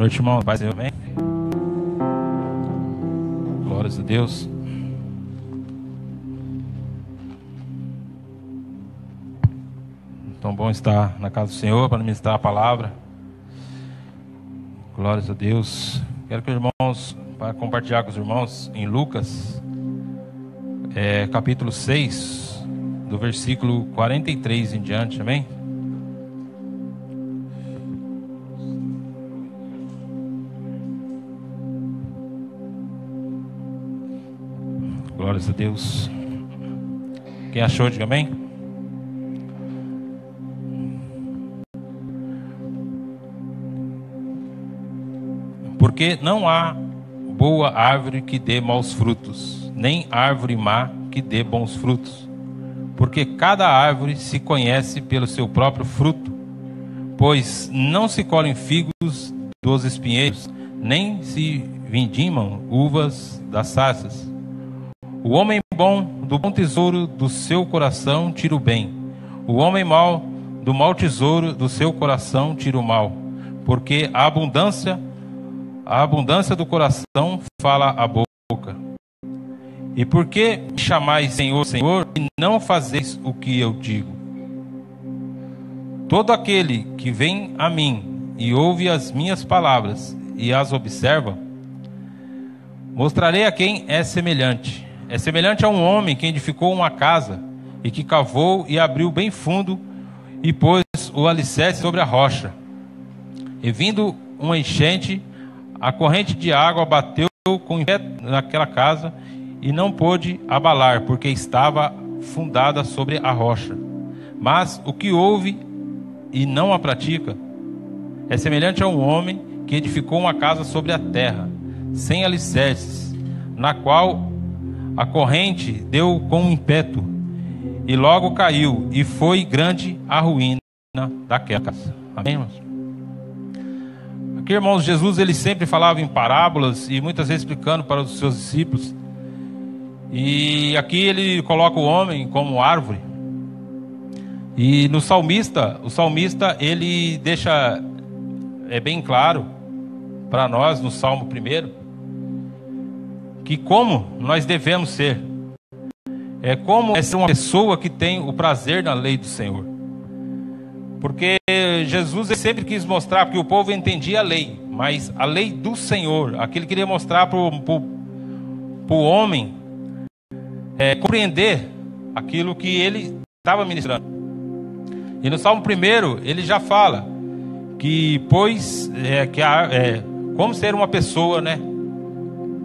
noite, irmão. Paz, Senhor, bem? Glórias a Deus. Tão bom estar na casa do Senhor para ministrar a palavra. Glórias a Deus. Quero que os irmãos, para compartilhar com os irmãos em Lucas, capítulo 6, do versículo 43 em diante, amém? Glórias a Deus. Quem achou, diga amém. Porque não há boa árvore que dê maus frutos, nem árvore má que dê bons frutos. Porque cada árvore se conhece pelo seu próprio fruto. Pois não se colhem figos dos espinheiros, nem se vindimam uvas das sarças. O homem bom do bom tesouro do seu coração tira o bem. O homem mau do mau tesouro do seu coração tira o mal. Porque a abundância do coração fala a boca. E por que me chamais Senhor, Senhor, e não fazeis o que eu digo? Todo aquele que vem a mim e ouve as minhas palavras e as observa, mostrarei a quem é semelhante. É semelhante a um homem que edificou uma casa e que cavou e abriu bem fundo e pôs o alicerce sobre a rocha. E vindo uma enchente, a corrente de água bateu com impeto naquela casa e não pôde abalar, porque estava fundada sobre a rocha. Mas o que ouve e não a pratica é semelhante a um homem que edificou uma casa sobre a terra, sem alicerces, na qual a corrente deu com impeto, e logo caiu, e foi grande a ruína daquela casa. Amém, irmãos? Aqui, irmãos, Jesus ele sempre falava em parábolas, e muitas vezes explicando para os seus discípulos. E aqui ele coloca o homem como árvore. E no salmista, o salmista ele deixa bem claro para nós, no Salmo 1, que como nós devemos ser. Como é ser uma pessoa que tem o prazer na lei do Senhor. Porque Jesus ele sempre quis mostrar, porque o povo entendia a lei, mas a lei do Senhor, aquele que queria mostrar para o homem compreender aquilo que ele estava ministrando. E no Salmo 1 ele já fala que como ser uma pessoa,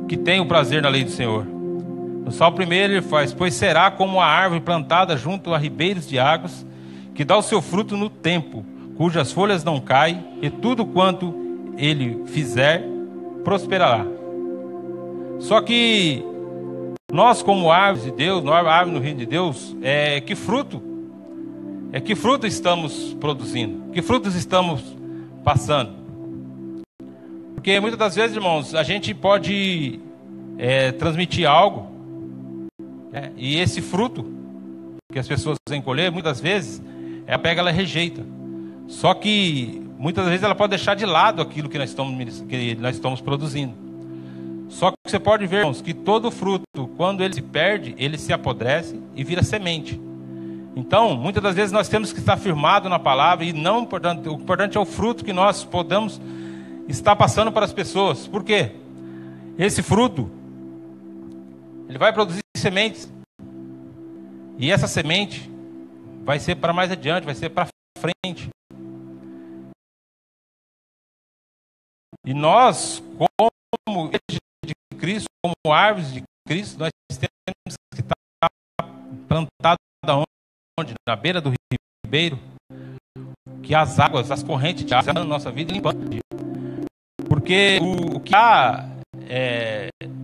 que tem o prazer na lei do Senhor. No Salmo 1 ele faz: pois será como a árvore plantada junto a ribeiros de águas, que dá o seu fruto no tempo, cujas folhas não caem, e tudo quanto ele fizer prosperará. Só que nós, como árvores de Deus, nós árvores no reino de Deus, que fruto estamos produzindo? Que frutos estamos passando? Porque muitas das vezes, irmãos, a gente pode transmitir algo, e esse fruto que as pessoas vêm colher, muitas vezes, ela pega, ela rejeita. Só que muitas vezes ela pode deixar de lado aquilo que nós estamos produzindo. Só que você pode ver, irmãos, que todo fruto, quando ele se perde, ele se apodrece e vira semente. Então, muitas das vezes nós temos que estar firmados na palavra, e não, o importante é o fruto que nós podemos estar passando para as pessoas. Por quê? Esse fruto, ele vai produzir sementes. E essa semente vai ser para mais adiante, vai ser para frente. E nós, como igreja de Cristo, como árvores de Cristo, nós temos que estar plantados onde? Na beira do ribeiro, que as águas, as correntes de água na nossa vida limpando. Porque o que há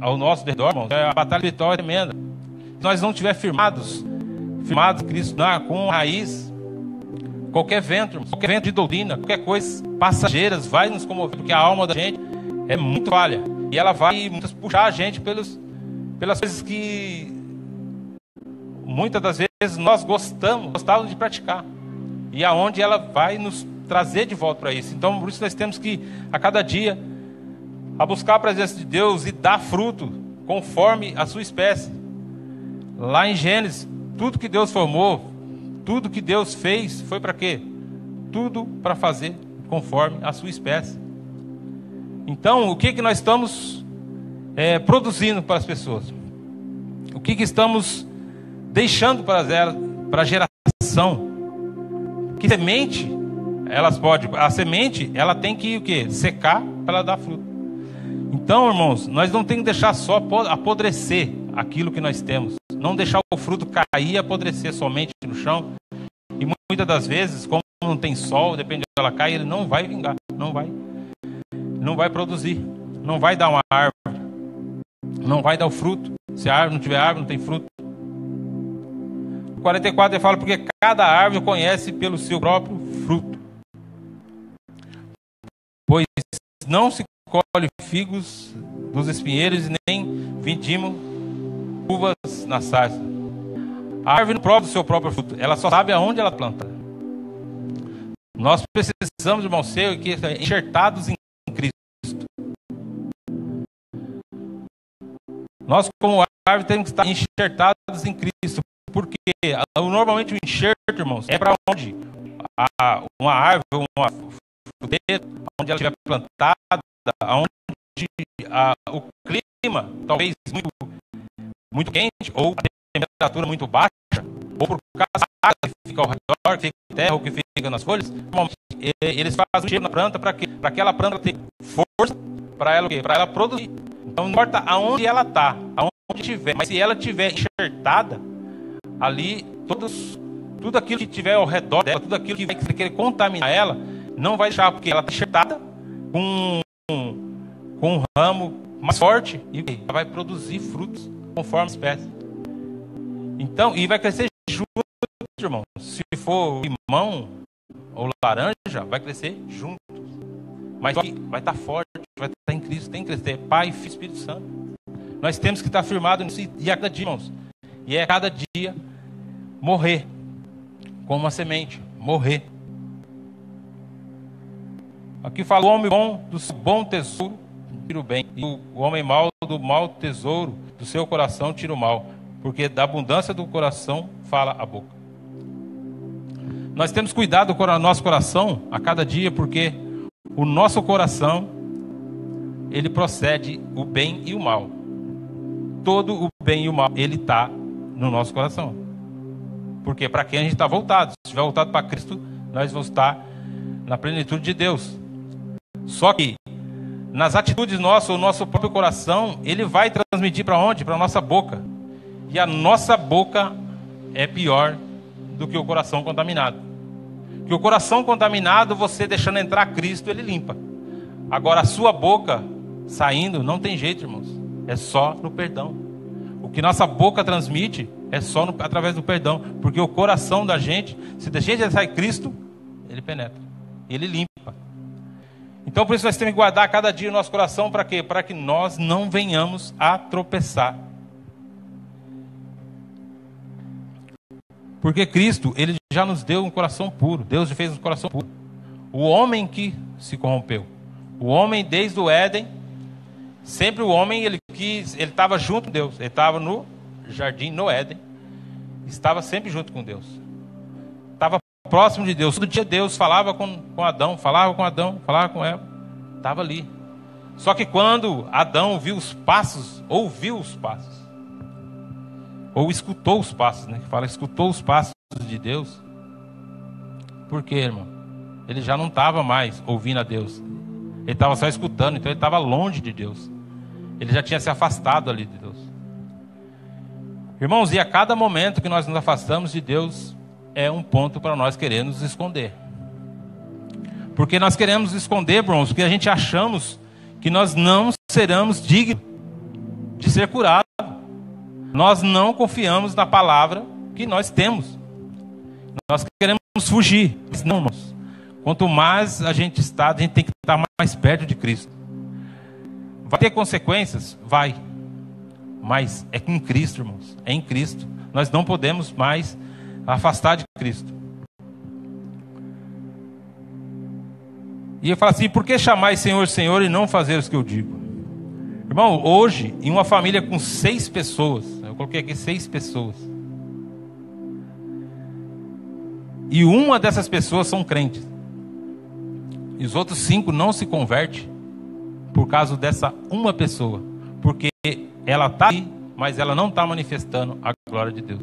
ao nosso redor, irmãos, é a batalha espiritual tremenda. Se nós não estivermos firmados em Cristo, com raiz, qualquer vento de doutrina, qualquer coisa passageiras vai nos comover, porque a alma da gente é muito falha, e ela vai puxar a gente pelas coisas que muitas das vezes nós gostávamos de praticar, e aonde ela vai nos trazer de volta para isso. Então, por isso nós temos que, a cada dia, a buscar a presença de Deus e dar fruto conforme a sua espécie. Lá em Gênesis, tudo que Deus formou, tudo que Deus fez, foi para quê? Tudo para fazer conforme a sua espécie. Então, o que nós estamos produzindo para as pessoas? O que estamos deixando para elas, para a geração? Que semente elas podem? A semente, ela tem que o quê? Secar para ela dar fruto. Então, irmãos, nós não temos que deixar só apodrecer aquilo que nós temos. Não deixar o fruto cair e apodrecer somente no chão. E muitas das vezes, como não tem sol, depende de onde ela cai, ele não vai vingar. Não vai produzir. Não vai dar uma árvore. Não vai dar o fruto. Se a árvore não tiver árvore, não tem fruto. 44 ele fala, porque cada árvore conhece pelo seu próprio fruto. Pois não se colhe figos dos espinheiros, nem vindimo uvas na sarça. A árvore não prova o seu próprio fruto, ela só sabe aonde ela planta. Nós precisamos, irmão, ser enxertados em Cristo. Nós, como árvore, temos que estar enxertados em Cristo. Porque normalmente o enxerto, irmãos, é para onde? Uma árvore, uma fruteira, onde ela estiver plantada, onde o clima, talvez muito quente, ou a temperatura muito baixa, ou por causa da água que fica ao redor, que fica em terra, ou que fica nas folhas, normalmente eles fazem um cheiro na planta para aquela planta ter força, para ela produzir. Então não importa aonde ela está, aonde estiver, mas se ela estiver enxertada, ali, tudo aquilo que tiver ao redor dela, tudo aquilo que vai querer contaminar ela, não vai deixar, porque ela está enxertada com um ramo mais forte e ela vai produzir frutos conforme a espécie. Então, e vai crescer junto, irmão. Se for limão ou laranja, vai crescer junto. Mas vai estar forte, vai estar em Cristo, tem que crescer. Pai, Filho e Espírito Santo. Nós temos que estar firmados nisso e a cada dia, irmãos. E é cada dia morrer como uma semente, morrer. Aqui fala o homem bom do seu bom tesouro tira o bem, e o homem mau do mau tesouro do seu coração tira o mal, porque da abundância do coração fala a boca. Nós temos cuidado do nosso coração a cada dia, porque o nosso coração, ele procede o bem e o mal. Todo o bem e o mal, ele está no nosso coração. Porque para quem a gente está voltado? Se estiver voltado para Cristo, nós vamos estar na plenitude de Deus. Só que nas atitudes nossas, o nosso próprio coração, ele vai transmitir para onde? Para a nossa boca. E a nossa boca é pior do que o coração contaminado. Que o coração contaminado, você deixando entrar Cristo, ele limpa. Agora a sua boca saindo, não tem jeito, irmãos. É só no perdão. O que nossa boca transmite é só através do perdão. Porque o coração da gente, se da gente sai Cristo, ele penetra. Ele limpa. Então por isso nós temos que guardar cada dia o nosso coração. Para quê? Para que nós não venhamos a tropeçar. Porque Cristo, ele já nos deu um coração puro. Deus já fez um coração puro. O homem que se corrompeu. O homem desde o Éden, sempre o homem, ele estava junto com Deus. Ele estava no jardim, no Éden. Estava sempre junto com Deus. Estava próximo de Deus. Todo dia Deus falava com Adão, falava com Eva. Estava ali. Só que quando Adão viu os passos, ouviu os passos, ou escutou os passos, né? Que fala, escutou os passos de Deus. Por quê, irmão? Ele já não estava mais ouvindo a Deus. Ele estava só escutando, então ele estava longe de Deus. Ele já tinha se afastado ali de Deus. Irmãos, e a cada momento que nós nos afastamos de Deus, é um ponto para nós querer nos esconder. Porque nós queremos esconder, irmãos, porque a gente achamos que nós não seremos dignos de ser curados. Nós não confiamos na palavra que nós temos. Nós queremos fugir. Não, irmãos. Quanto mais a gente está, a gente tem que estar mais perto de Cristo. Vai ter consequências? Vai. Mas é em Cristo, irmãos. É em Cristo. Nós não podemos mais afastar de Cristo. E ele fala assim: por que chamais Senhor, Senhor e não fazer os que eu digo? Irmão, hoje, em uma família com 6 pessoas, eu coloquei aqui 6 pessoas, e uma dessas pessoas são crentes, e os outros 5 não se convertem por causa dessa uma pessoa, porque ela está aí, mas ela não está manifestando a glória de Deus.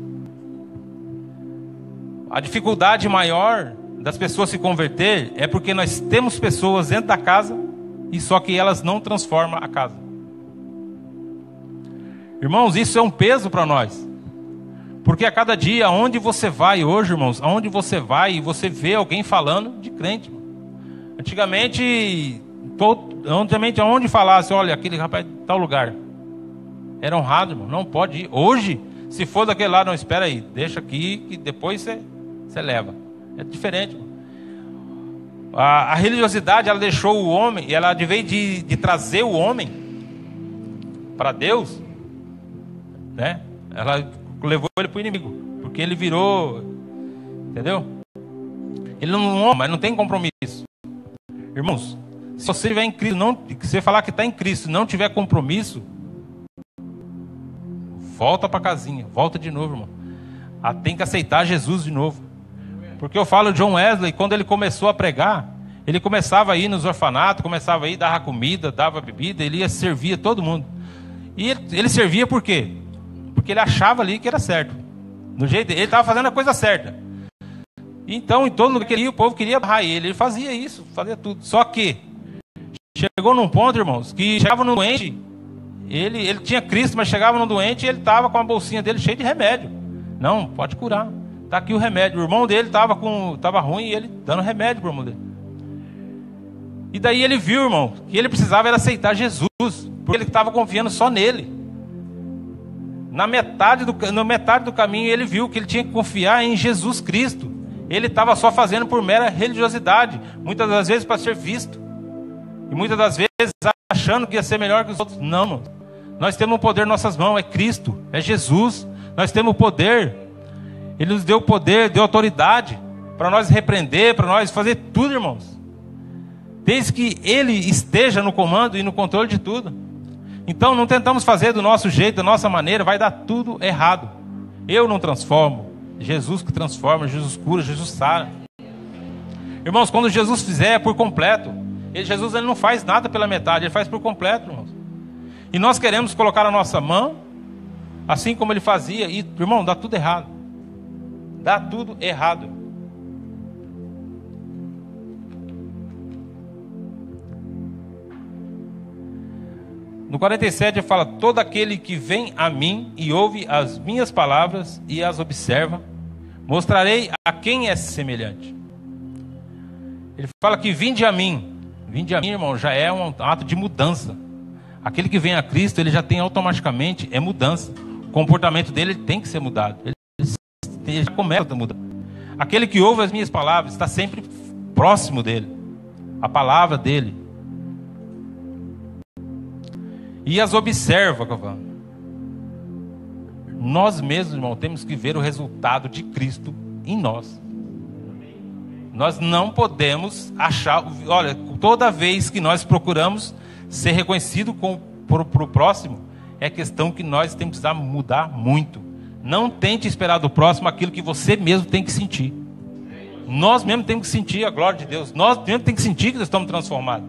A dificuldade maior das pessoas se converter é porque nós temos pessoas dentro da casa e só que elas não transformam a casa. Irmãos, isso é um peso para nós, porque a cada dia, aonde você vai hoje, irmãos, aonde você vai e você vê alguém falando de crente. Antigamente aonde falasse, olha, aquele rapaz de tal lugar, era honrado, irmão, não pode ir. Hoje, se for daquele lado, não, espera aí, deixa aqui que depois você leva. É diferente, irmão. A religiosidade, ela deixou o homem, ela de vez de trazer o homem para Deus, né? Ela levou ele para o inimigo, porque ele virou, entendeu? Ele não, mas não tem compromisso. Irmãos, se você estiver em Cristo, se você falar que está em Cristo e não tiver compromisso, volta para a casinha, volta de novo, irmão. Tem que aceitar Jesus de novo. Porque eu falo, John Wesley, quando ele começou a pregar, ele começava a ir nos orfanatos, começava a ir, dava comida, dava bebida, ele ia servir todo mundo. E ele servia por quê? Porque ele achava ali que era certo. Do jeito ele estava fazendo a coisa certa. Então, em todo lugar que ele ia, o povo queria barrar ele. Ele fazia isso, fazia tudo. Só que chegou num ponto, irmãos, que chegava no doente, ele tinha Cristo, mas chegava no doente e ele estava com a bolsinha dele cheia de remédio. Não, pode curar. Está aqui o remédio. O irmão dele estava ruim e ele dando remédio para o irmão dele. E daí ele viu, irmão, que ele precisava era aceitar Jesus, porque ele estava confiando só nele. Na metade do caminho ele viu que ele tinha que confiar em Jesus Cristo. Ele estava só fazendo por mera religiosidade, muitas das vezes para ser visto, e muitas das vezes achando que ia ser melhor que os outros. Não, irmão. Nós temos um poder em nossas mãos, é Cristo, é Jesus. Nós temos o poder. Ele nos deu o poder, deu autoridade para nós repreender, para nós fazer tudo, irmãos. Desde que Ele esteja no comando e no controle de tudo. Então não tentamos fazer do nosso jeito, da nossa maneira, vai dar tudo errado. Eu não transformo, Jesus que transforma, Jesus cura, Jesus sara. Irmãos, quando Jesus fizer é por completo. Jesus ele não faz nada pela metade, Ele faz por completo, irmãos. E nós queremos colocar a nossa mão, assim como Ele fazia, e, irmão, dá tudo errado. Dá tudo errado. No 47 ele fala: todo aquele que vem a mim e ouve as minhas palavras e as observa, mostrarei a quem é semelhante. Ele fala que vinde a mim, irmão, já é um ato de mudança. Aquele que vem a Cristo, ele já tem automaticamente, é mudança. O comportamento dele tem que ser mudado. Ele já começa a mudar. Aquele que ouve as minhas palavras está sempre próximo dele, a palavra dele, e as observa. Nós mesmos, irmão, temos que ver o resultado de Cristo em nós. Nós não podemos achar, olha, toda vez que nós procuramos ser reconhecido para o próximo, é questão que nós temos que mudar muito. Não tente esperar do próximo aquilo que você mesmo tem que sentir. Nós mesmos temos que sentir a glória de Deus. Nós mesmos temos que sentir que nós estamos transformados.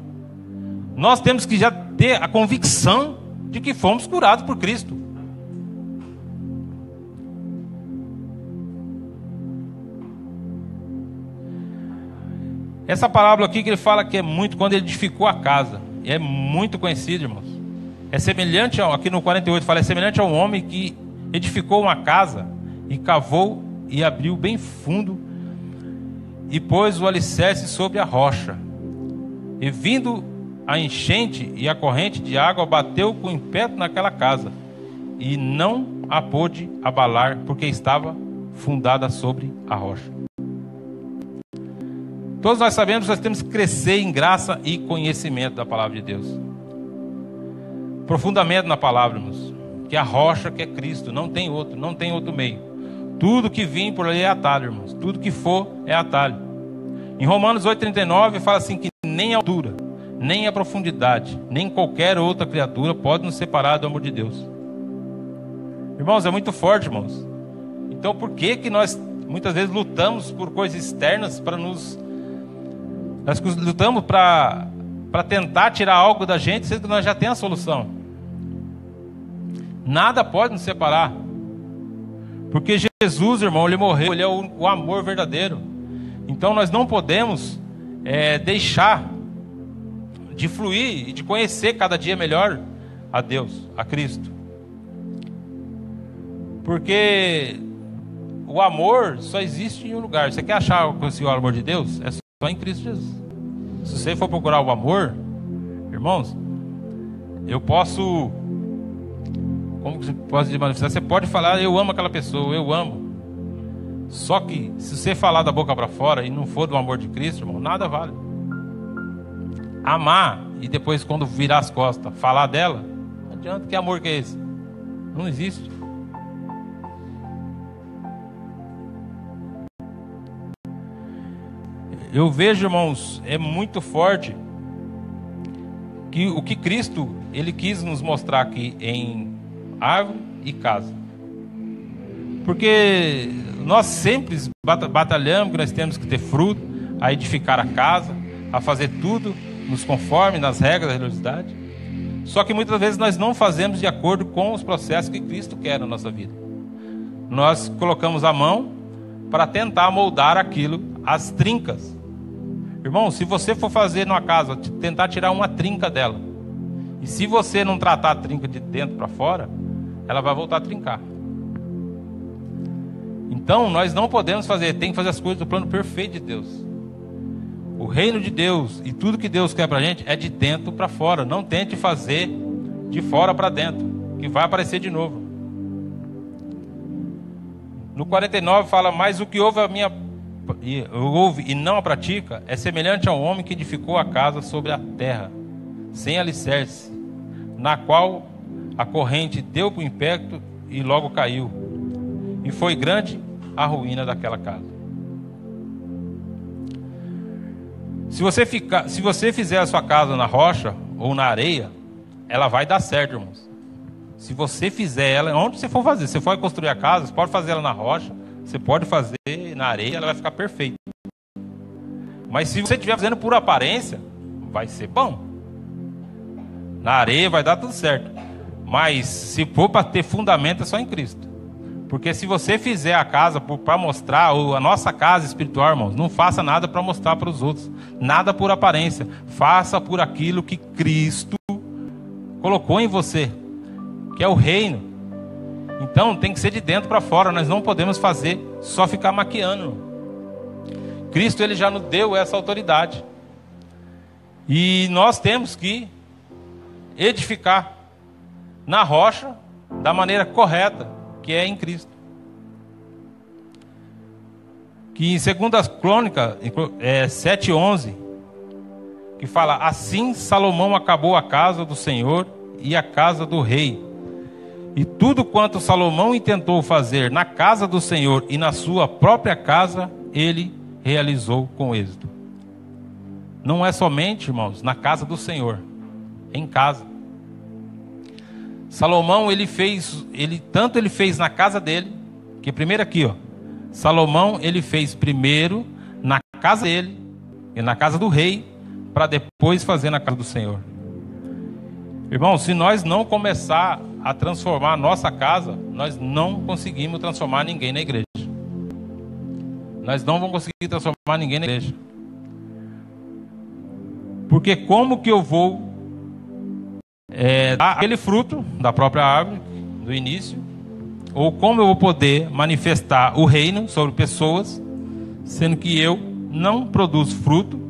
Nós temos que já ter a convicção de que fomos curados por Cristo. Essa parábola aqui que ele fala que é muito, quando ele edificou a casa, é muito conhecido, irmãos. É semelhante, aqui no 48 fala, é semelhante a um homem que edificou uma casa e cavou e abriu bem fundo e pôs o alicerce sobre a rocha. E vindo a enchente e a corrente de água, bateu com ímpeto naquela casa e não a pôde abalar, porque estava fundada sobre a rocha. Todos nós sabemos que nós temos que crescer em graça e conhecimento da palavra de Deus. Profundamente na palavra, irmãos. Que a rocha que é Cristo, não tem outro meio. Tudo que vir por ali é atalho, irmãos. Tudo que for é atalho. Em Romanos 8,39 fala assim, que nem a altura, nem a profundidade, nem qualquer outra criatura pode nos separar do amor de Deus. Irmãos, é muito forte, irmãos. Então por que que nós muitas vezes lutamos por coisas externas para nos... Nós lutamos para tentar tirar algo da gente, sendo que nós já temos a solução. Nada pode nos separar. Porque Jesus, irmão, ele morreu, ele é o amor verdadeiro. Então nós não podemos deixar de fluir e de conhecer cada dia melhor a Deus, a Cristo. Porque o amor só existe em um lugar. Você quer achar o amor de Deus? É só em Cristo Jesus. Se você for procurar o amor, irmãos, eu posso... Como que você pode manifestar? Você pode falar, eu amo aquela pessoa, eu amo. Só que, se você falar da boca para fora e não for do amor de Cristo, irmão, nada vale. Amar e depois, quando virar as costas, falar dela, não adianta. Que amor que é esse? Não existe. Eu vejo, irmãos, é muito forte que o que Cristo ele quis nos mostrar aqui em árvore e casa. Porque nós sempre batalhamos que nós temos que ter fruto, a edificar a casa, a fazer tudo nos conforme nas regras da religiosidade. Só que muitas vezes nós não fazemos de acordo com os processos que Cristo quer na nossa vida. Nós colocamos a mão para tentar moldar aquilo, as trincas. Irmão, se você for fazer numa casa, tentar tirar uma trinca dela, e se você não tratar a trinca de dentro para fora, ela vai voltar a trincar. Então, nós não podemos fazer, tem que fazer as coisas do plano perfeito de Deus. O reino de Deus e tudo que Deus quer para a gente é de dentro para fora. Não tente fazer de fora para dentro, que vai aparecer de novo. No 49 fala, mas o que ouve e não a pratica é semelhante a um homem que edificou a casa sobre a terra, sem alicerce, na qual a corrente deu com impacto e logo caiu, e foi grande a ruína daquela casa. Se você fizer a sua casa na rocha ou na areia, ela vai dar certo, irmãos. Se você fizer ela, onde você for fazer, você for construir a casa, você pode fazer ela na rocha, você pode fazer na areia, ela vai ficar perfeita. Mas se você estiver fazendo por aparência, vai ser bom. Na areia vai dar tudo certo. Mas se for para ter fundamento, é só em Cristo. Porque se você fizer a casa para mostrar, ou a nossa casa espiritual, irmãos, não faça nada para mostrar para os outros. Nada por aparência. Faça por aquilo que Cristo colocou em você, que é o reino. Então tem que ser de dentro para fora. Nós não podemos fazer só ficar maquiando. Cristo ele já nos deu essa autoridade. E nós temos que edificar na rocha da maneira correta, que é em Cristo. Que em 2 Crônicas 7:11, que fala, assim Salomão acabou a casa do Senhor e a casa do rei. E tudo quanto Salomão intentou fazer na casa do Senhor e na sua própria casa, ele realizou com êxito. Não é somente, irmãos, na casa do Senhor, é em casa. Salomão, ele fez na casa dele, que primeiro aqui, ó, Salomão, ele fez primeiro na casa dele e na casa do rei, para depois fazer na casa do Senhor. Irmão, se nós não começar a transformar a nossa casa, nós não conseguimos transformar ninguém na igreja. Nós não vamos conseguir transformar ninguém na igreja. Porque como que eu vou dar aquele fruto da própria árvore, do início, ou como eu vou poder manifestar o reino sobre pessoas, sendo que eu não produzo fruto,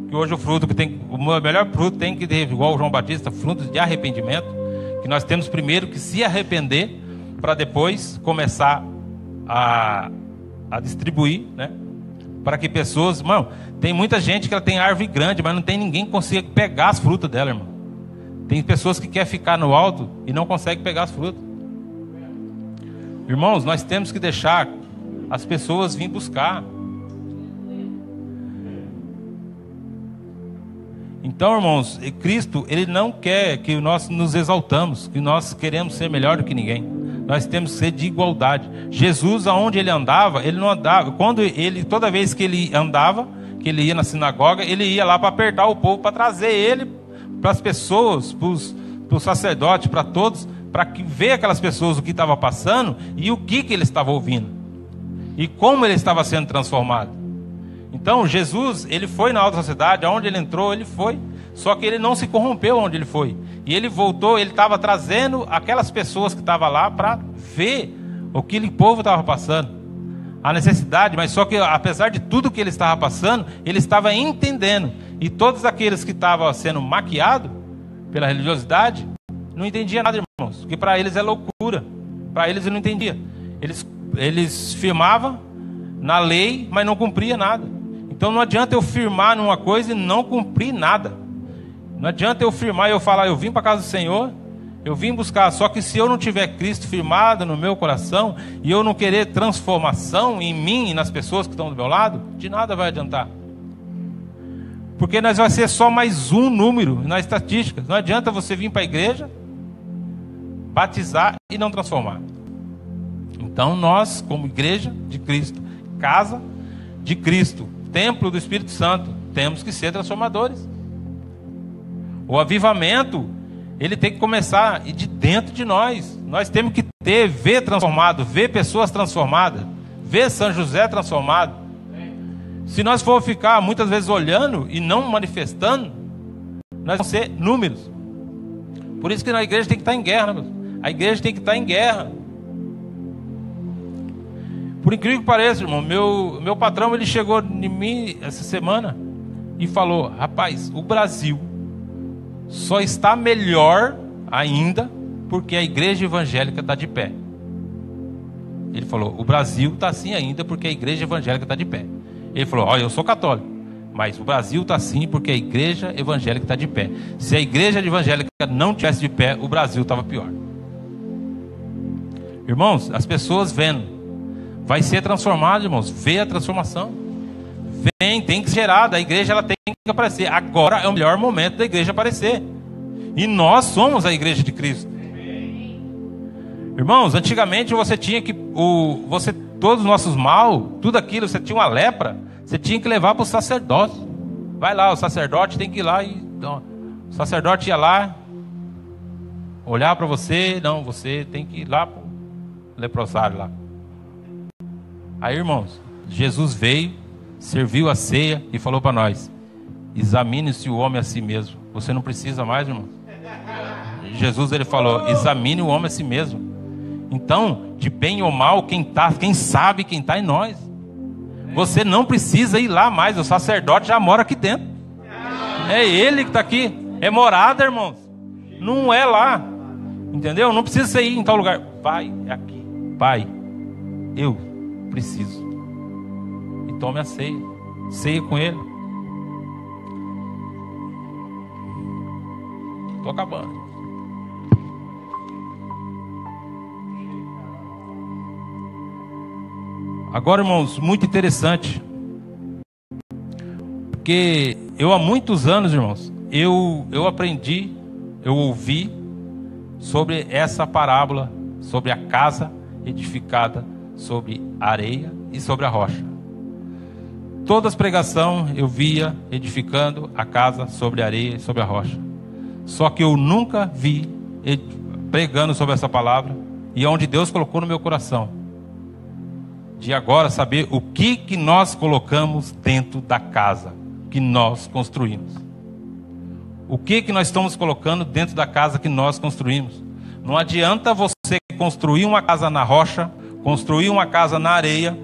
que hoje o melhor fruto tem que ter, igual o João Batista, frutos de arrependimento, que nós temos primeiro que se arrepender, para depois começar a distribuir, né? Para que pessoas, irmão, tem muita gente que ela tem árvore grande, mas não tem ninguém que consiga pegar as frutas dela, irmão. Tem pessoas que querem ficar no alto e não conseguem pegar as frutas. Irmãos, nós temos que deixar as pessoas virem buscar. Então, irmãos, Cristo, Ele não quer que nós nos exaltamos, que nós queremos ser melhor do que ninguém. Nós temos que ser de igualdade. Jesus, aonde Ele andava, Ele não andava. Toda vez que Ele andava, que Ele ia na sinagoga, Ele ia lá para apertar o povo, para trazer Ele para as pessoas, para os sacerdotes, para todos, para ver aquelas pessoas o que estava passando e o que Ele estava ouvindo. E como Ele estava sendo transformado. Então, Jesus, Ele foi na alta sociedade, aonde Ele entrou, Ele foi. Só que Ele não se corrompeu onde Ele foi. E Ele voltou, Ele estava trazendo aquelas pessoas que estavam lá para ver o que o povo estava passando. A necessidade, mas só que apesar de tudo que Ele estava passando, Ele estava entendendo. E todos aqueles que estavam sendo maquiados pela religiosidade, não entendiam nada, irmãos. Porque para eles é loucura. Para eles não entendia. Eles firmavam na lei, mas não cumpria nada. Então não adianta eu firmar numa coisa e não cumprir nada. Não adianta eu firmar e eu falar, eu vim para a casa do Senhor, eu vim buscar. Só que se eu não tiver Cristo firmado no meu coração, e eu não querer transformação em mim e nas pessoas que estão do meu lado, de nada vai adiantar. Porque nós vai ser só mais um número nas estatísticas. Não adianta você vir para a igreja, batizar e não transformar. Então nós, como igreja de Cristo, casa de Cristo, templo do Espírito Santo, temos que ser transformadores. O avivamento, ele tem que começar de dentro de nós. Nós temos que ver transformado, ver pessoas transformadas, ver São José transformado. Se nós for ficar muitas vezes olhando e não manifestando, nós vamos ser números. Por isso que a igreja tem que estar em guerra, né? A igreja tem que estar em guerra. Por incrível que pareça, irmão, meu patrão, ele chegou em mim essa semana e falou, rapaz, o Brasil só está melhor ainda porque a igreja evangélica está de pé. Ele falou, o Brasil está assim ainda porque a igreja evangélica está de pé. Ele falou, olha, eu sou católico, mas o Brasil está assim porque a igreja evangélica está de pé. Se a igreja evangélica não tivesse de pé, o Brasil estava pior. Irmãos, as pessoas vendo, vai ser transformado, irmãos. Vê a transformação. Tem que ser gerada. A igreja ela tem que aparecer. Agora é o melhor momento da igreja aparecer. E nós somos a igreja de Cristo. Irmãos, antigamente você tinha que todos os nossos mal, tudo aquilo, você tinha uma lepra, você tinha que levar para o sacerdote. Vai lá, o sacerdote tem que ir lá então, o sacerdote ia lá olhar para você, não, você tem que ir lá para o leprosário lá. Aí, irmãos, Jesus veio, serviu a ceia e falou para nós, examine-se o homem a si mesmo. Você não precisa mais, irmão. Jesus, ele falou, examine o homem a si mesmo. Então, de bem ou mal, quem sabe quem está em nós. Você não precisa ir lá mais, o sacerdote já mora aqui dentro. É ele que está aqui, é morada, irmãos. Não é lá, entendeu? Não precisa você ir em tal lugar. Pai, é aqui. Pai, eu preciso. E tome a ceia. Ceia com ele. Estou acabando. Agora, irmãos, muito interessante. Porque eu há muitos anos, irmãos, eu aprendi, eu ouvi sobre essa parábola, sobre a casa edificada sobre a areia e sobre a rocha. Todas as pregações eu via edificando a casa sobre a areia e sobre a rocha. Só que eu nunca vi pregando sobre essa palavra e onde Deus colocou no meu coração. De agora saber o que nós colocamos dentro da casa que nós construímos. O que nós estamos colocando dentro da casa que nós construímos. Não adianta você construir uma casa na rocha, construir uma casa na areia,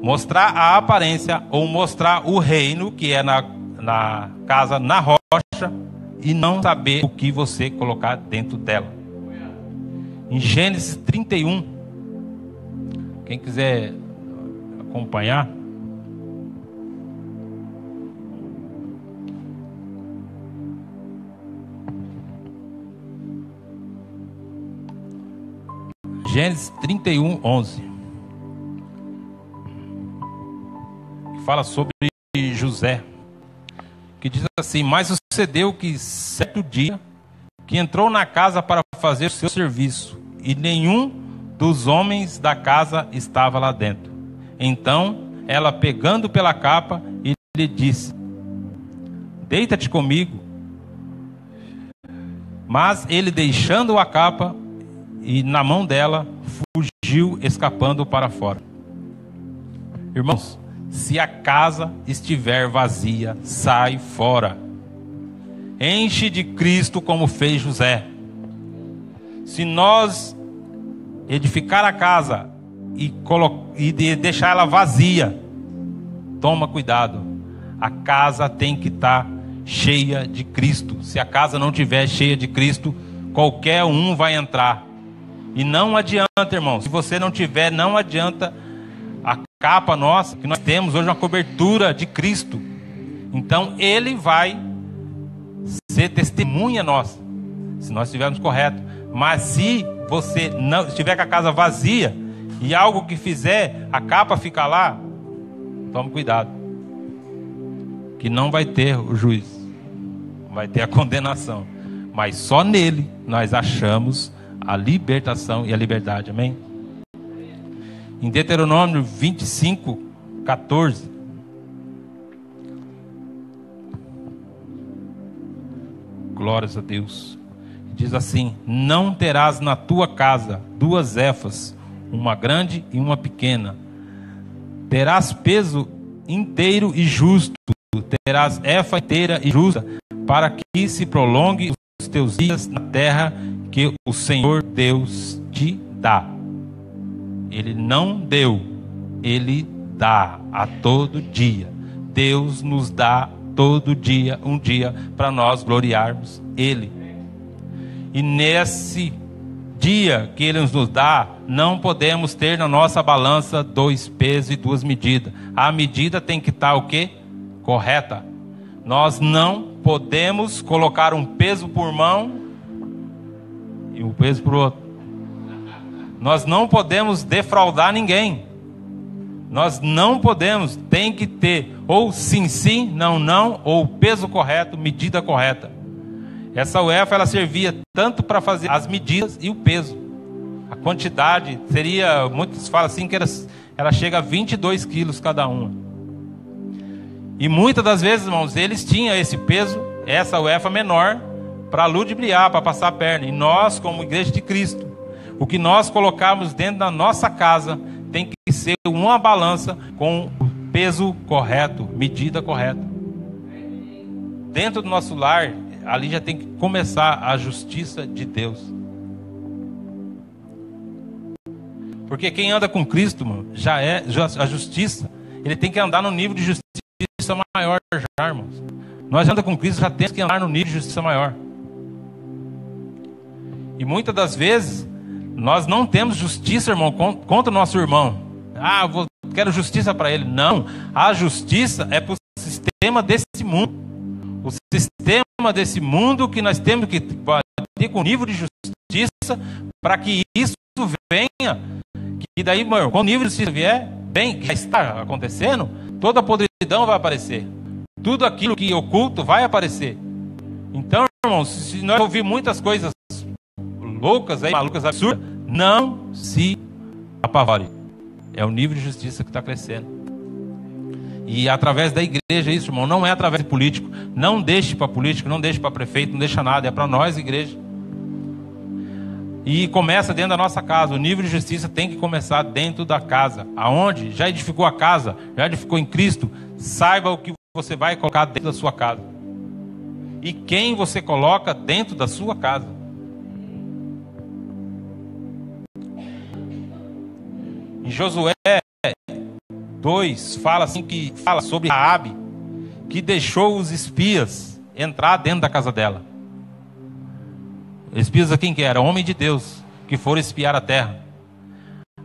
mostrar a aparência ou mostrar o reino que é na casa na rocha e não saber o que você colocar dentro dela. Em Gênesis 31, quem quiser acompanhar, Gênesis 31, 11, que fala sobre José, que diz assim: mas sucedeu que certo dia, que entrou na casa para fazer o seu serviço, e nenhum dos homens da casa estava lá dentro. Então, ela pegando pela capa, e lhe disse: deita-te comigo. Mas ele, deixando a capa e na mão dela, fugiu, escapando para fora. Irmãos, se a casa estiver vazia, sai fora. Enche de Cristo como fez José. Se nós edificar a casa e deixar ela vazia, toma cuidado. A casa tem que estar cheia de Cristo. Se a casa não estiver cheia de Cristo, qualquer um vai entrar. E não adianta, irmão. Se você não tiver, não adianta. A capa nossa, que nós temos hoje, uma cobertura de Cristo. Então Ele vai ser testemunha nossa, se nós estivermos corretos. Mas se você não estiver com a casa vazia, e algo que fizer, a capa ficar lá, tome cuidado, que não vai ter o juízo, vai ter a condenação. Mas só nele nós achamos a libertação e a liberdade. Amém? Em Deuteronômio 25, 14. Glórias a Deus. Diz assim: não terás na tua casa duas éfas, uma grande e uma pequena. Terás peso inteiro e justo. Terás éfa inteira e justa, para que se prolongue os teus dias na terra que o Senhor Deus te dá. Ele não deu, Ele dá a todo dia. Deus nos dá todo dia, um dia, para nós gloriarmos Ele. E nesse dia que Ele nos dá, não podemos ter na nossa balança dois pesos e duas medidas. A medida tem que estar o quê? Correta. Nós não podemos colocar um peso por mão e um peso por outro. Nós não podemos defraudar ninguém. Nós não podemos, tem que ter ou sim, sim, não, não, ou o peso correto, medida correta. Essa UEFA, ela servia tanto para fazer as medidas e o peso. A quantidade seria, muitos falam assim, que ela chega a 22 quilos cada uma. E muitas das vezes, irmãos, eles tinham esse peso, essa UEFA menor, para ludibriar, para passar a perna. E nós, como igreja de Cristo, o que nós colocamos dentro da nossa casa tem que ser uma balança com o peso correto, medida correta. Dentro do nosso lar, ali já tem que começar a justiça de Deus. Porque quem anda com Cristo, mano, já é a justiça. Ele tem que andar no nível de justiça maior já, irmãos. Nós andamos com Cristo, já temos que andar no nível de justiça maior. E muitas das vezes nós não temos justiça, irmão, contra o nosso irmão. Quero justiça para ele. Não, a justiça é para o sistema desse mundo. O sistema desse mundo que nós temos que bater com o nível de justiça para que isso venha. E daí, irmão, quando o nível de justiça vier, bem, que já está acontecendo, toda a podridão vai aparecer. Tudo aquilo que é oculto vai aparecer. Então, irmãos, se nós ouvir muitas coisas loucas, malucas, absurdas, não se apavore. É o nível de justiça que está crescendo. E através da igreja, isso, irmão, não é através de político. Não deixe para político, não deixe para prefeito, não deixa nada. É para nós, igreja. E começa dentro da nossa casa. O nível de justiça tem que começar dentro da casa. Aonde já edificou a casa, já edificou em Cristo, saiba o que você vai colocar dentro da sua casa. E quem você coloca dentro da sua casa. Em Josué 2, fala sobre Raabe, que deixou os espias entrar dentro da casa dela. Espias a quem que era? Homem de Deus, que foram espiar a terra.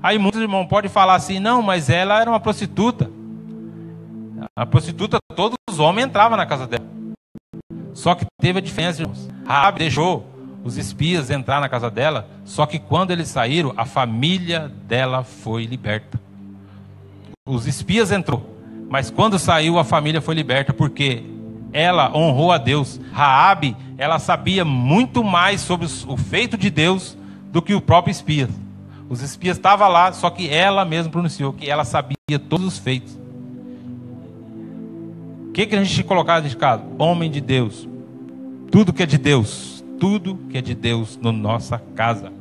Aí muitos irmãos podem falar assim: não, mas ela era uma prostituta. A prostituta, todos os homens entravam na casa dela. Só que teve a diferença, irmãos. Raabe deixou os espias entrar na casa dela, só que quando eles saíram, a família dela foi liberta. Os espias entrou, mas quando saiu, a família foi liberta, porque ela honrou a Deus. Raabe, ela sabia muito mais sobre o feito de Deus do que o próprio espia. Os espias estavam lá, só que ela mesma pronunciou que ela sabia todos os feitos. O que a gente colocar de casa? Homem de Deus. Tudo que é de Deus. Tudo que é de Deus na nossa casa.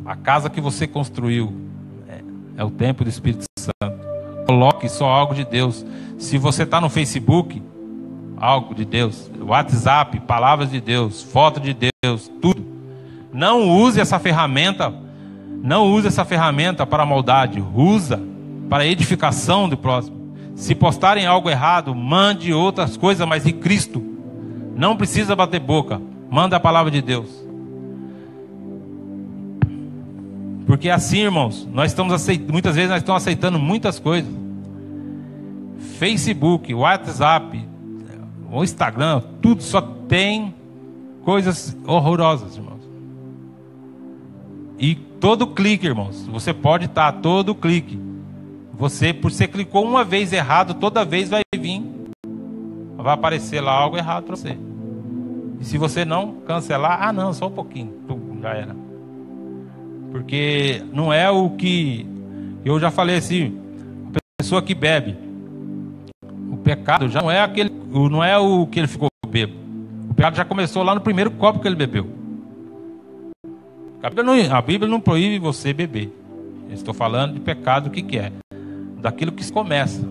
A casa que você construiu é o templo do Espírito Santo. Coloque só algo de Deus. Se você está no Facebook, algo de Deus. WhatsApp, palavras de Deus, foto de Deus, tudo. Não use essa ferramenta. Não use essa ferramenta para maldade. Usa para edificação do próximo. Se postarem algo errado, mande outras coisas, mas de Cristo. Não precisa bater boca. Manda a palavra de Deus. Porque assim, irmãos, muitas vezes nós estamos aceitando muitas coisas. Facebook, WhatsApp, o Instagram, tudo só tem coisas horrorosas, irmãos. E todo clique, irmãos, você pode estar todo clique. Você clicou uma vez errado, toda vez vai vir. Vai aparecer lá algo errado para você. E se você não cancelar, não, só um pouquinho, já era. Porque não é o que... Eu já falei assim, a pessoa que bebe, o pecado já não é o que ele ficou bêbado. O pecado já começou lá no primeiro copo que ele bebeu. A Bíblia não proíbe você beber. Eu estou falando de pecado, o que é? Daquilo que se começa.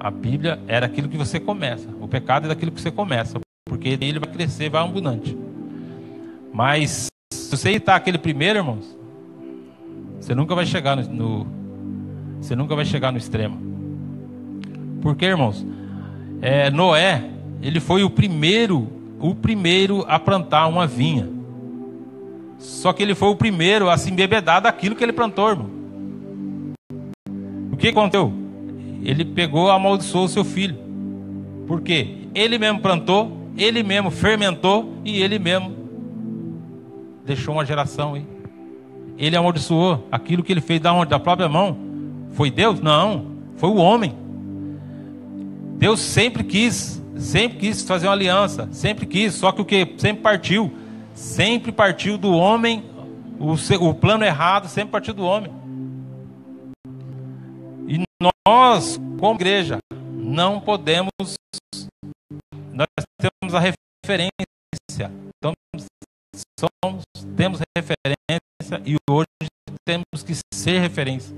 A Bíblia era aquilo que você começa. O pecado é daquilo que você começa. Porque ele vai crescer, vai abundante. Mas se você evitar aquele primeiro, irmãos, você nunca vai chegar você nunca vai chegar no extremo. Porque, irmãos, Noé, ele foi o primeiro a plantar uma vinha. Só que ele foi o primeiro a se embebedar daquilo que ele plantou, irmão. O que aconteceu? Ele pegou e amaldiçoou o seu filho. Por quê? Ele mesmo plantou, ele mesmo fermentou e ele mesmo deixou uma geração aí. Ele amaldiçoou aquilo que ele fez da onde? Da própria mão. Foi Deus? Não, foi o homem. Deus sempre quis fazer uma aliança, sempre quis, só que o que? Sempre partiu do homem, o plano errado sempre partiu do homem. E nós, como igreja, não podemos, nós temos a referência, então, temos referência e hoje temos que ser referência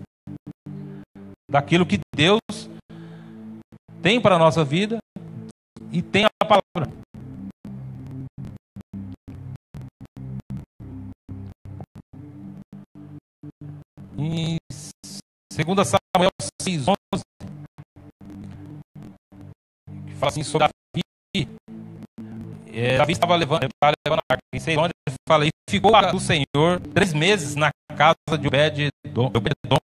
daquilo que Deus tem para a nossa vida e tem a palavra. Em 2 Samuel 6:11, que fala assim sobre Davi. Davi estava levando a arca. Em 6:11 ele fala: e ficou o Senhor 3 meses na casa de Obed-edom,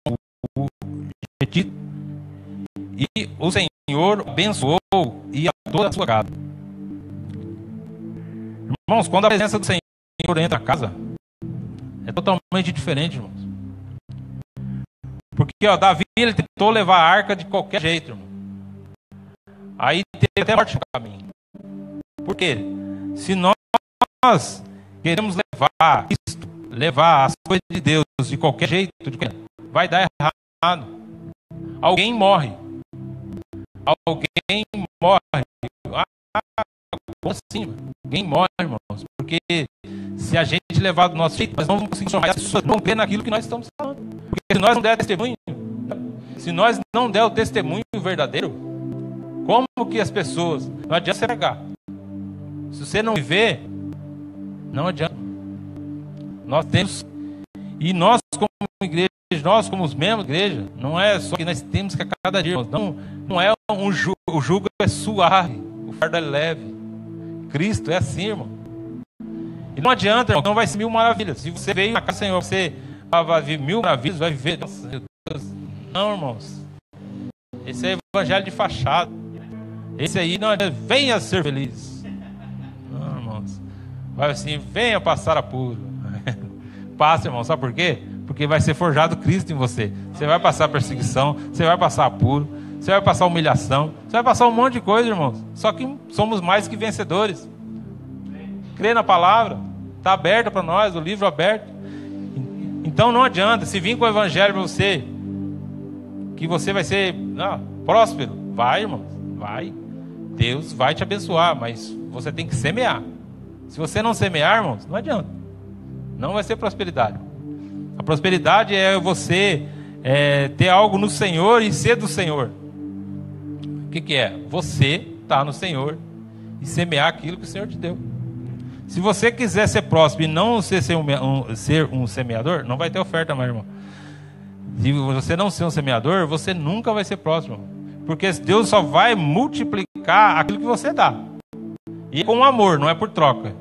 o Getita, e o Senhor abençoou e a toda a sua casa. Irmãos, quando a presença do Senhor entra na casa, é totalmente diferente, irmãos. Porque Davi, ele tentou levar a arca de qualquer jeito, irmão. Aí teve até morte no caminho. Por quê? Se nós queremos levar as coisas de Deus de qualquer jeito, vai dar errado. Alguém morre. Como assim? Alguém morre, irmãos. Porque se a gente levar do nosso jeito, nós não vamos conseguir chamar as pessoas não crer naquilo que nós estamos falando. Porque se nós não der testemunho, se nós não der o testemunho verdadeiro, como que as pessoas... Não adianta você pregar. Se você não viver, não adianta. Nós temos... E nós como igreja, nós como os membros da igreja, não é só que nós temos que a cada dia, não é um jugo, o jugo é suave, o fardo é leve. Cristo é assim, irmão. E não adianta, irmão, não vai ser 1000 maravilhas. Se você veio na casa do Senhor, você vai viver 1000 maravilhas, vai viver... Nossa, meu Deus. Não, irmãos. Esse é evangelho de fachada. Esse aí não é venha ser feliz. Não, irmãos. Vai assim, venha passar apuro. Passa, irmão, sabe por quê? Porque vai ser forjado Cristo em você. Você vai passar perseguição, você vai passar apuro, você vai passar humilhação, você vai passar um monte de coisa, irmãos. Só que somos mais que vencedores. Crê na palavra, está aberta para nós, o livro aberto. Então não adianta, se vir com o evangelho para você, que você vai ser próspero, vai, irmãos, vai. Deus vai te abençoar, mas você tem que semear. Se você não semear, irmãos, não adianta. Não vai ser prosperidade. A prosperidade é você ter algo no Senhor e ser do Senhor. O que é? Você estar no Senhor e semear aquilo que o Senhor te deu. Se você quiser ser próspero e não ser um semeador, não vai ter oferta mais, irmão. Se você não ser um semeador, você nunca vai ser próspero. Porque Deus só vai multiplicar aquilo que você dá. E com amor, não é por troca.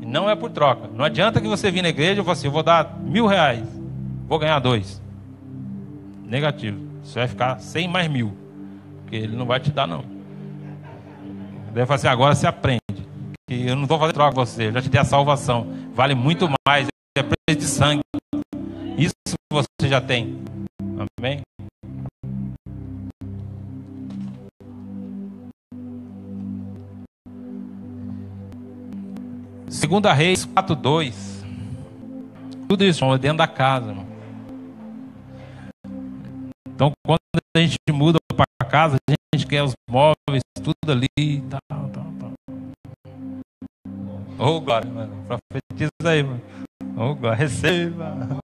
Não é por troca. Não adianta que você vir na igreja e fale assim, eu vou dar R$1.000, vou ganhar 2. Negativo. Você vai ficar 100 mais 1.000. Porque ele não vai te dar, não. Deve falar assim, agora você aprende. Que eu não vou fazer troca com você, eu já te dei a salvação. Vale muito mais, é preço de sangue. Isso você já tem. Amém? Segunda Reis 4:2. Tudo isso, irmão, é dentro da casa, irmão. Então, quando a gente muda para casa, a gente quer os móveis, tudo ali e tal. Oh, glória, mano. Profetiza aí, mano. Oh, glória. Receba.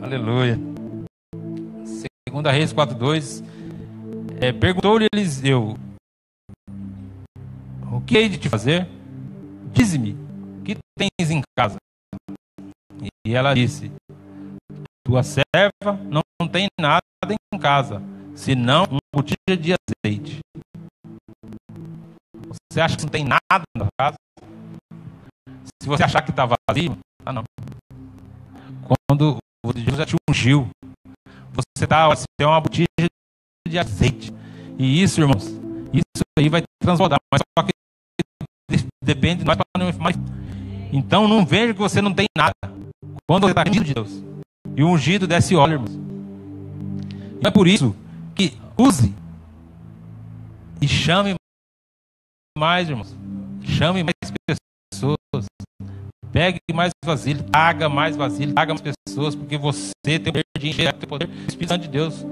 Aleluia. Segunda Reis 4:2. Perguntou-lhe Eliseu: o que hei de te fazer? Dize-me, o que tens em casa? E ela disse: tua serva não tem nada em casa, senão uma botija de azeite. Você acha que não tem nada na casa? Se você achar que está vazio, não. Quando Deus já te ungiu, você tem uma botija de azeite. E isso, irmãos, isso aí vai transbordar. Mas só que depende de nós para não mais. Então não veja que você não tem nada. Quando você está ungido de Deus, e o ungido desce óleo, irmãos. E é por isso que use e chame mais, irmãos. Chame mais pessoas. Pegue mais vasilha, traga mais vasilha, traga mais pessoas, porque você tem o poder de encher, tem o poder do Espírito Santo de Deus.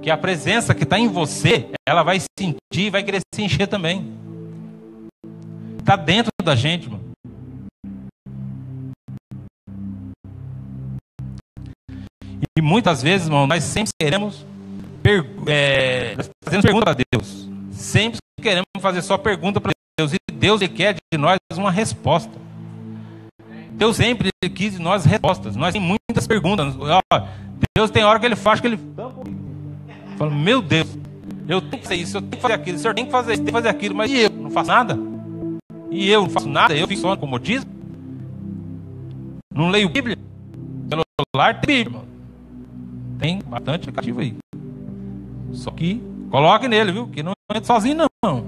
Que a presença que está em você, ela vai sentir e vai querer se encher também. Está dentro da gente, mano. E muitas vezes, irmão, nós sempre queremos fazendo pergunta para Deus. Sempre queremos fazer só pergunta para Deus. E Deus ele quer de nós uma resposta. Deus sempre quis de nós respostas. Nós temos muitas perguntas. Deus tem hora que ele faz que ele fala, meu Deus, eu tenho que fazer isso, eu tenho que fazer aquilo, o senhor tem que fazer isso, tem que fazer aquilo, mas e eu não faço nada? E eu não faço nada, eu fico só no comodismo? Não leio Bíblia? Pelo celular tem Bíblia, irmão. Tem bastante aplicativo aí. Só que coloque nele, viu? Que não entra sozinho não.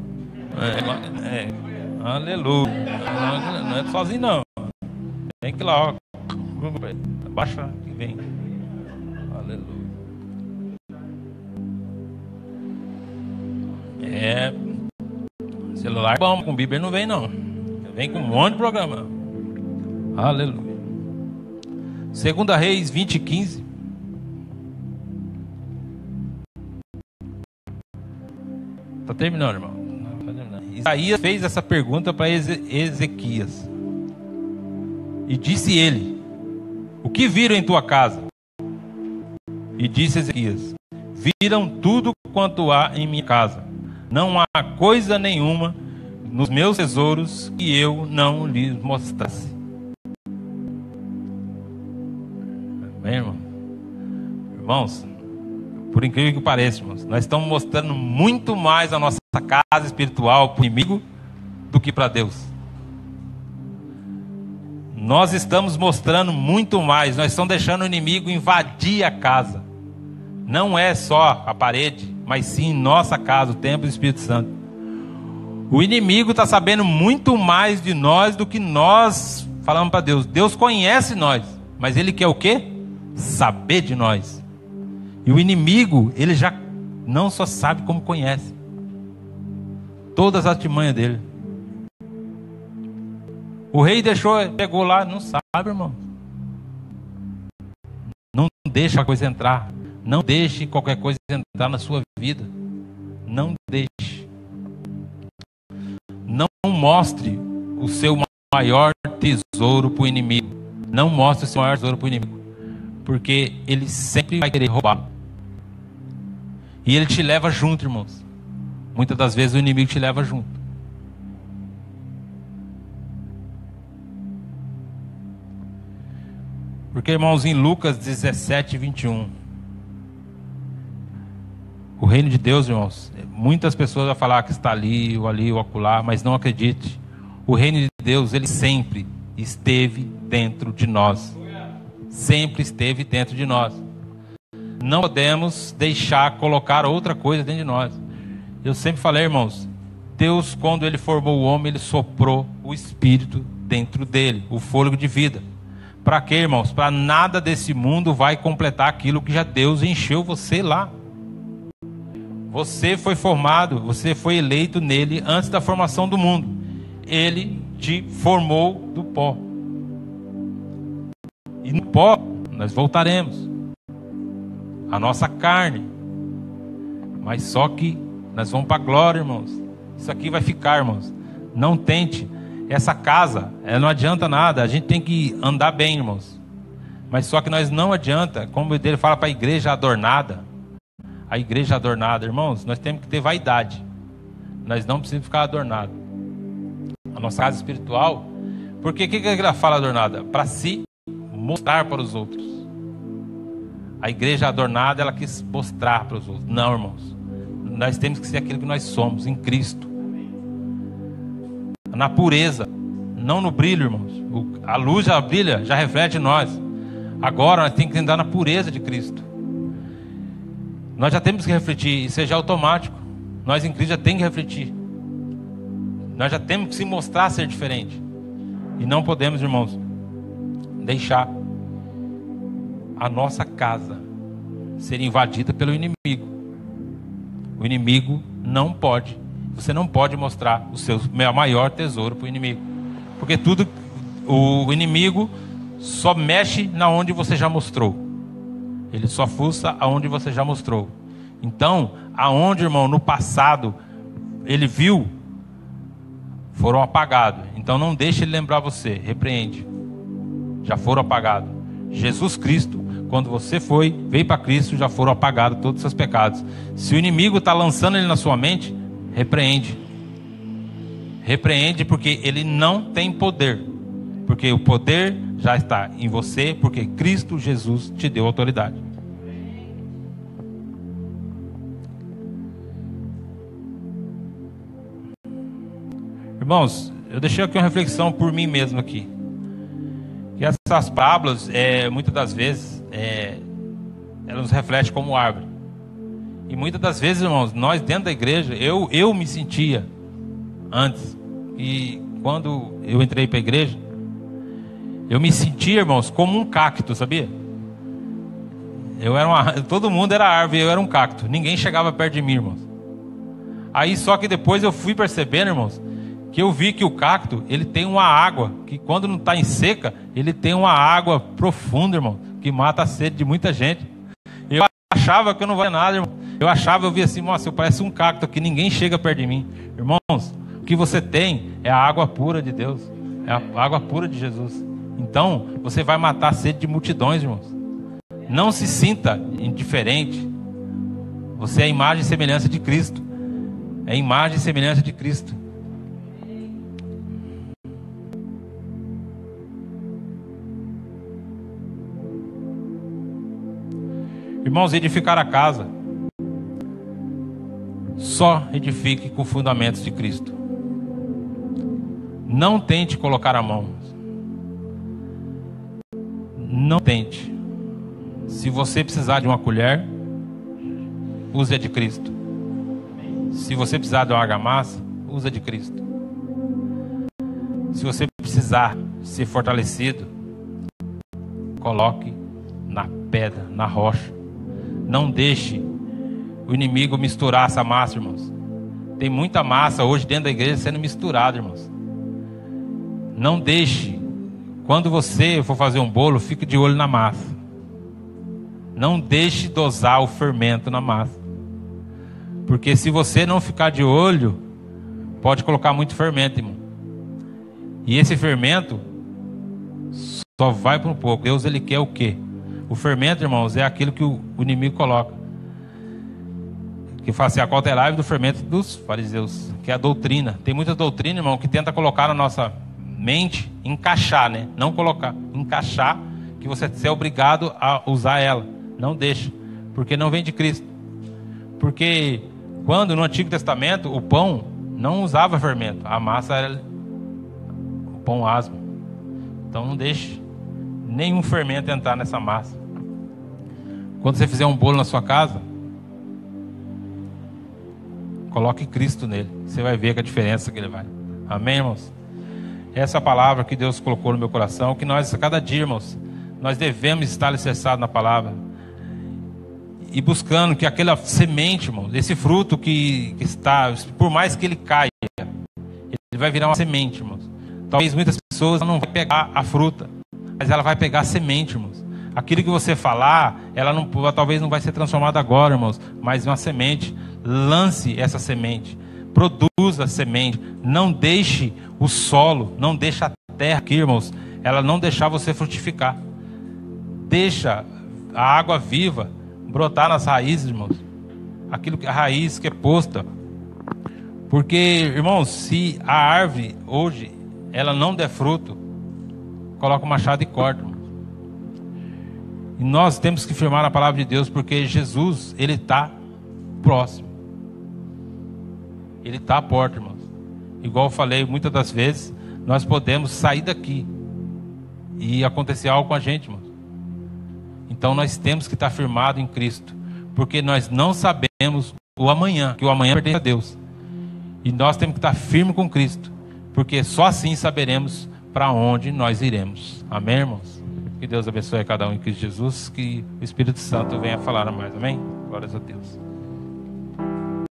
Aleluia. Não entra sozinho não. Tem que ir lá, ó. Baixa e vem. Aleluia. Celular bom, com Bíblia não vem não. Vem com um monte de programa. Aleluia. Segunda Reis 20:15. Está terminando, irmão. Tá terminando. Isaías fez essa pergunta para Ezequias. E disse ele: o que viram em tua casa? E disse Ezequias: viram tudo quanto há em minha casa. Não há coisa nenhuma nos meus tesouros que eu não lhes mostrasse. Amém, irmão? Irmãos, por incrível que pareça, irmãos, nós estamos mostrando muito mais a nossa casa espiritual para o inimigo do que para Deus. Nós estamos mostrando muito mais. Nós estamos deixando o inimigo invadir a casa. Não é só a parede, mas sim nossa casa, o templo do Espírito Santo. O inimigo está sabendo muito mais de nós do que nós falamos para Deus. Deus conhece nós, mas Ele quer o quê? Nos destruir. Amém, irmão? Irmãos, por incrível que pareça, nós estamos mostrando muito mais a nossa casa espiritual para o inimigo do que para Deus. Nós estamos mostrando muito mais. Nós estamos deixando o inimigo invadir a casa. Não é só a parede, mas sim nossa casa, o templo do Espírito Santo. O inimigo está sabendo muito mais de nós do que nós falamos para Deus. Deus conhece nós, saber de nós. E o inimigo, ele já não só sabe como conhece. Todas as artimanhas dele. O rei pegou lá, não sabe, irmão. Não deixa a coisa entrar. Não deixe qualquer coisa entrar na sua vida. Não deixe. Não mostre o seu maior tesouro para o inimigo. Não mostre o seu maior tesouro para o inimigo. Porque ele sempre vai querer roubar. E ele te leva junto, irmãos. Muitas das vezes o inimigo te leva junto. Porque, irmãos, em Lucas 17, 21, o reino de Deus, irmãos, muitas pessoas vão falar que está ali, ou acolá, mas não acredite. O reino de Deus, ele sempre esteve dentro de nós. Sempre esteve dentro de nós. Não podemos deixar colocar outra coisa dentro de nós. Eu sempre falei, irmãos, Deus, quando ele formou o homem, ele soprou o Espírito dentro dele, o fôlego de vida. Para quê, irmãos? Para nada desse mundo vai completar aquilo que já Deus encheu você lá. Você foi formado, você foi eleito nele antes da formação do mundo. Ele te formou do pó. E no pó nós voltaremos. A nossa carne. Mas só que nós vamos para a glória, irmãos. Isso aqui vai ficar, irmãos. Não tente. Essa casa, não adianta nada. A gente tem que andar bem, irmãos. Mas só que nós não adianta. Como ele fala para a igreja adornada. A igreja adornada, irmãos, nós temos que ter vaidade. Nós não precisamos ficar adornados. A nossa casa espiritual. Porque o que ela fala adornada? Para se mostrar para os outros. A igreja adornada, ela quis mostrar para os outros. Não, irmãos. Nós temos que ser aquilo que nós somos, em Cristo. Na pureza, não no brilho, irmãos. A luz já brilha, já reflete em nós. Agora nós temos que andar na pureza de Cristo. Nós já temos que refletir, isso é já automático. Nós em Cristo já temos que refletir. Nós já temos que se mostrar ser diferente. E não podemos, irmãos, deixar a nossa casa ser invadida pelo inimigo. O inimigo não pode. Você não pode mostrar o seu maior tesouro para o inimigo. Porque o inimigo só mexe na onde você já mostrou. Ele só fuça aonde você já mostrou. Então, aonde, irmão, no passado ele viu, foram apagados. Então não deixe ele lembrar você. Repreende. Já foram apagados. Jesus Cristo, quando você veio para Cristo, já foram apagados todos os seus pecados. Se o inimigo está lançando ele na sua mente, repreende. Repreende, porque ele não tem poder. Porque o poder já está em você, porque Cristo Jesus te deu autoridade. Irmãos, eu deixei aqui uma reflexão por mim mesmo aqui. Que essas parábolas, muitas das vezes, elas nos refletem como árvore. E muitas das vezes, irmãos, nós dentro da igreja, eu me sentia antes. E quando eu entrei para a igreja, eu me sentia, irmãos, como um cacto, sabia? Todo mundo era árvore, eu era um cacto. Ninguém chegava perto de mim, irmãos. Aí só que depois eu fui percebendo, irmãos, que eu vi que o cacto, ele tem uma água, que quando não está em seca, ele tem uma água profunda, irmão, que mata a sede de muita gente. Eu achava que eu não valia nada, irmão. Eu via assim, nossa, eu pareço um cacto que ninguém chega perto de mim. Irmãos, o que você tem é a água pura de Deus, é a água pura de Jesus. Então, você vai matar a sede de multidões, irmãos. Não se sinta indiferente. Você é a imagem e semelhança de Cristo. É a imagem e semelhança de Cristo. Irmãos, edificar a casa, só edifique com fundamentos de Cristo. Não tente colocar a mão. Não tente. Se você precisar de uma colher, use a de Cristo. Se você precisar de uma argamassa, use a de Cristo. Se você precisar ser fortalecido, coloque na pedra, na rocha. Não deixe o inimigo misturar essa massa, irmãos. Tem muita massa hoje dentro da igreja sendo misturada, irmãos. Não deixe. Quando você for fazer um bolo, fique de olho na massa. Não deixe dosar o fermento na massa. Porque se você não ficar de olho, pode colocar muito fermento, irmão. E esse fermento só vai por um pouco. Deus, ele quer o quê? O fermento, irmãos, é aquilo que o inimigo coloca. Que fala assim, acautelai-vos do fermento dos fariseus, que é a doutrina. Tem muita doutrina, irmão, que tenta colocar na nossa mente, encaixar, né? Não colocar, encaixar, que você é obrigado a usar ela. Não deixa, porque não vem de Cristo. Porque quando no Antigo Testamento o pão não usava fermento, a massa era o pão asmo. Então não deixe nenhum fermento entrar nessa massa. Quando você fizer um bolo na sua casa, coloque Cristo nele. Você vai ver a diferença que ele vai. Amém, irmãos? Essa é a palavra que Deus colocou no meu coração, que nós, a cada dia, irmãos, nós devemos estar alicerçados na palavra. E buscando que aquela semente, irmãos, esse fruto que está, por mais que ele caia, ele vai virar uma semente, irmãos. Talvez muitas pessoas não vão pegar a fruta, mas ela vai pegar a semente, irmãos. Aquilo que você falar, ela não, talvez não vai ser transformada agora, irmãos, mas uma semente. Lance essa semente, produza a semente, não deixe o solo, não deixe a terra aqui, irmãos, ela não deixar você frutificar. Deixa a água viva brotar nas raízes, irmãos, aquilo que a raiz que é posta. Porque, irmãos, se a árvore hoje ela não der fruto, coloca o machado e corta, irmãos. E nós temos que firmar na palavra de Deus, porque Jesus, ele está próximo. Ele está à porta, irmãos. Igual eu falei muitas das vezes, nós podemos sair daqui e acontecer algo com a gente, irmãos. Então nós temos que estar firmados em Cristo, porque nós não sabemos o amanhã, que o amanhã pertence a Deus. E nós temos que estar firmes com Cristo, porque só assim saberemos para onde nós iremos. Amém, irmãos? Que Deus abençoe a cada um em Cristo Jesus, que o Espírito Santo venha falar mais. Amém? Glórias a Deus.